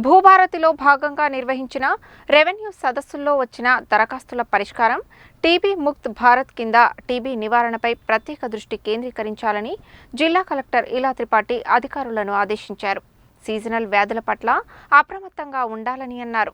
భూభారతిలో భాగంగా నిర్వహించిన రెవెన్యూ సదస్సుల్లో వచ్చిన దరఖాస్తుల పరిష్కారం, టీబీ ముక్త్ భారత్ కింద టీబీ నివారణపై ప్రత్యేక దృష్టి కేంద్రీకరించాలని జిల్లా కలెక్టర్ ఇలా త్రిపాఠి అధికారులను ఆదేశించారు. సీజనల్ వ్యాధుల పట్ల అప్రమత్తంగా ఉండాలని అన్నారు.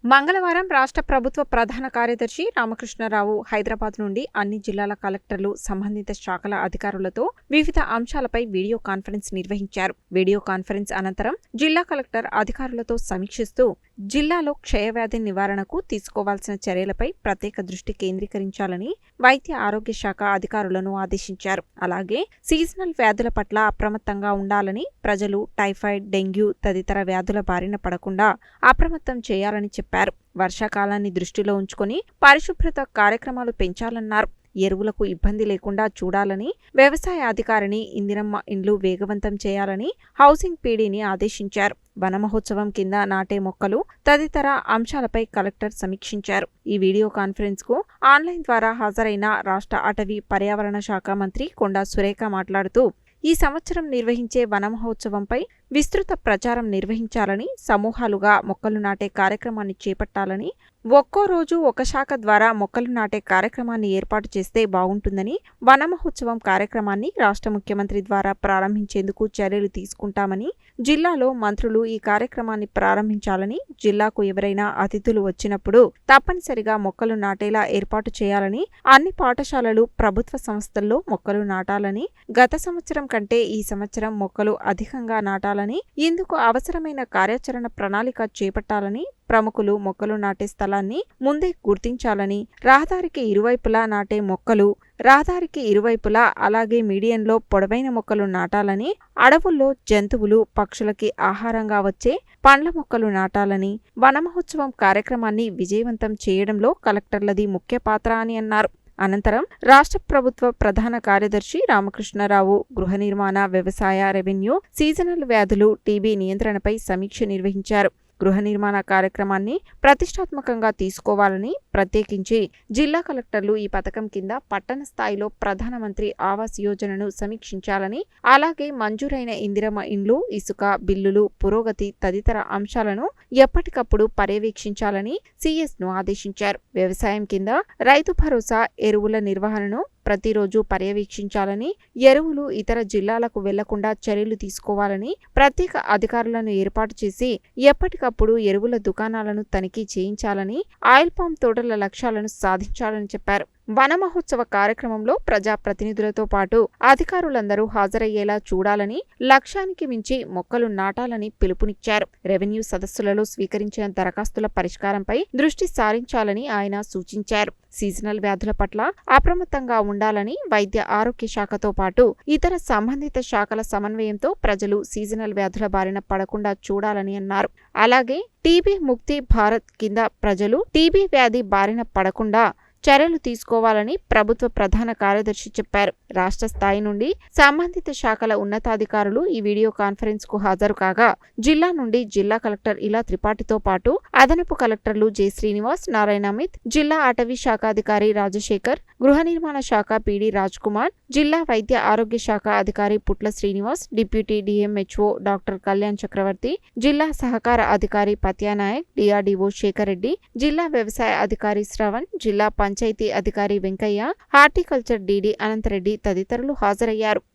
మంగళవారం రాష్ట్ర ప్రభుత్వ ప్రధాన కార్యదర్శి రామకృష్ణరావు హైదరాబాద్ నుండి అన్ని జిల్లాల కలెక్టర్లు, సంబంధిత శాఖల అధికారులతో వివిధ అంశాలపై వీడియో కాన్ఫరెన్స్ నిర్వహించారు. వీడియో కాన్ఫరెన్స్ అనంతరం జిల్లా కలెక్టర్ అధికారులతో సమీక్షిస్తూ జిల్లాలో క్షయవ్యాధి నివారణకు తీసుకోవాల్సిన చర్యలపై ప్రత్యేక దృష్టి కేంద్రీకరించాలని వైద్య ఆరోగ్య శాఖ అధికారులను ఆదేశించారు. అలాగే సీజనల్ వ్యాధుల పట్ల అప్రమత్తంగా ఉండాలని, ప్రజలు టైఫాయిడ్, డెంగ్యూ తదితర వ్యాధుల బారిన పడకుండా అప్రమత్తం చేయాలని చెప్పారు. వర్షాకాలాన్ని దృష్టిలో ఉంచుకొని పరిశుభ్రత కార్యక్రమాలు పెంచాలన్నారు. ఎరువులకు ఇబ్బంది లేకుండా చూడాలని, వ్యవసాయ అధికారిని ఇందిరమ్మ ఇండ్లు వేగవంతం చేయాలని హౌసింగ్ పీడీని ఆదేశించారు. వన మహోత్సవం కింద నాటే మొక్కలు తదితర అంశాలపై కలెక్టర్ సమీక్షించారు. ఈ వీడియో కాన్ఫరెన్స్ కు ఆన్లైన్ ద్వారా హాజరైన రాష్ట్ర అటవీ పర్యావరణ శాఖ మంత్రి కొండా సురేఖ మాట్లాడుతూ, ఈ సంవత్సరం నిర్వహించే వన మహోత్సవంపై విస్తృత ప్రచారం నిర్వహించాలని, సమూహాలుగా మొక్కలు నాటే కార్యక్రమాన్ని చేపట్టాలని, ఒక్కో రోజు ఒక శాఖ ద్వారా మొక్కలు నాటే కార్యక్రమాన్ని ఏర్పాటు చేస్తే బాగుంటుందని, వన మహోత్సవం కార్యక్రమాన్ని రాష్ట్ర ముఖ్యమంత్రి ద్వారా ప్రారంభించేందుకు చర్యలు తీసుకుంటామని, జిల్లాలో మంత్రులు ఈ కార్యక్రమాన్ని ప్రారంభించాలని, జిల్లాకు ఎవరైనా అతిథులు వచ్చినప్పుడు తప్పనిసరిగా మొక్కలు నాటేలా ఏర్పాటు చేయాలని, అన్ని పాఠశాలలు, ప్రభుత్వ సంస్థల్లో మొక్కలు నాటాలని, గత సంవత్సరం కంటే ఈ సంవత్సరం మొక్కలు అధికంగా నాటాలని, ఇందుకు అవసరమైన కార్యాచరణ ప్రణాళిక చేపట్టాలని, ప్రముఖులు మొక్కలు నాటే స్థలాన్ని ముందే గుర్తించాలని, రహదారికి ఇరువైపులా నాటే మొక్కలు, రహదారికి ఇరువైపులా అలాగే మీడియంలో పొడవైన మొక్కలు నాటాలని, అడవుల్లో జంతువులు, పక్షులకి ఆహారంగా వచ్చే పండ్ల మొక్కలు నాటాలని, వన మహోత్సవం కార్యక్రమాన్ని విజయవంతం చేయడంలో కలెక్టర్లది ముఖ్య పాత్ర అని అన్నారు. అనంతరం రాష్ట్ర ప్రభుత్వ ప్రధాన కార్యదర్శి రామకృష్ణరావు గృహ నిర్మాణ, వ్యవసాయ, రెవెన్యూ, సీజనల్ వ్యాధులు, టీబీ నియంత్రణపై సమీక్ష నిర్వహించారు. గృహ నిర్మాణ కార్యక్రమాన్ని ప్రతిష్టాత్మకంగా తీసుకోవాలని, ప్రత్యేకించి జిల్లా కలెక్టర్లు ఈ పథకం కింద పట్టణ స్థాయిలో ప్రధానమంత్రి ఆవాస్ యోజనను సమీక్షించాలని, అలాగే మంజూరైన ఇందిరమ్మ ఇండ్లు, ఇసుక బిల్లులు పురోగతి తదితర అంశాలను ఎప్పటికప్పుడు పర్యవేక్షించాలని సిఎస్ను ఆదేశించారు. వ్యవసాయం కింద రైతు భరోసా, ఎరువుల నిర్వహణను ప్రతిరోజు పర్యవేక్షించాలని, ఎరువులు ఇతర జిల్లాలకు వెళ్లకుండా చర్యలు తీసుకోవాలని, ప్రత్యేక అధికారులను ఏర్పాటు చేసి ఎప్పటికప్పుడు ఎరువుల దుకాణాలను తనిఖీ చేయించాలని, ఆయిల్ పామ్ తోటల లక్ష్యాలను సాధించాలని చెప్పారు. వన మహోత్సవ కార్యక్రమంలో ప్రజాప్రతినిధులతో పాటు అధికారులందరూ హాజరయ్యేలా చూడాలని, లక్ష్యానికి మించి మొక్కలు నాటాలని పిలుపునిచ్చారు. రెవెన్యూ సదస్సులలో స్వీకరించిన దరఖాస్తుల పరిష్కారంపై దృష్టి సారించాలని ఆయన సూచించారు. సీజనల్ వ్యాధుల పట్ల అప్రమత్తంగా ఉండాలని, వైద్య ఆరోగ్య శాఖతో పాటు ఇతర సంబంధిత శాఖల సమన్వయంతో ప్రజలు సీజనల్ వ్యాధుల బారిన పడకుండా చూడాలని అన్నారు. అలాగే టీబీ ముక్తి భారత్ కింద ప్రజలు టీబీ వ్యాధి బారిన పడకుండా చర్యలు తీసుకోవాలని ప్రభుత్వ ప్రధాన కార్యదర్శి చెప్పారు. రాష్ట్ర స్థాయి నుండి సంబంధిత శాఖల ఉన్నతాధికారులు ఈ వీడియో కాన్ఫరెన్స్ కు హాజరు కాగా, జిల్లా నుండి జిల్లా కలెక్టర్ ఇలా త్రిపాఠితో పాటు అదనపు కలెక్టర్లు జె శ్రీనివాస్, నారాయణ అమిత్, జిల్లా అటవీ శాఖాధికారి రాజశేఖర్, గృహ నిర్మాణ శాఖ పీడీ రాజ్ కుమార్, జిల్లా వైద్య ఆరోగ్య శాఖ అధికారి Putla Srinivas, deputy DMHO doctor Kalyan Chakravarthi, జిల్లా సహకార అధికారి పత్యానాయక్, డిఆర్డీఓ శేఖర్ రెడ్డి, జిల్లా వ్యవసాయ అధికారి శ్రవణ్, జిల్లా పంచాయతీ అధికారి వెంకయ్య, హార్టికల్చర్ డీడీ అనంతరెడ్డి తదితరులు హాజరయ్యారు.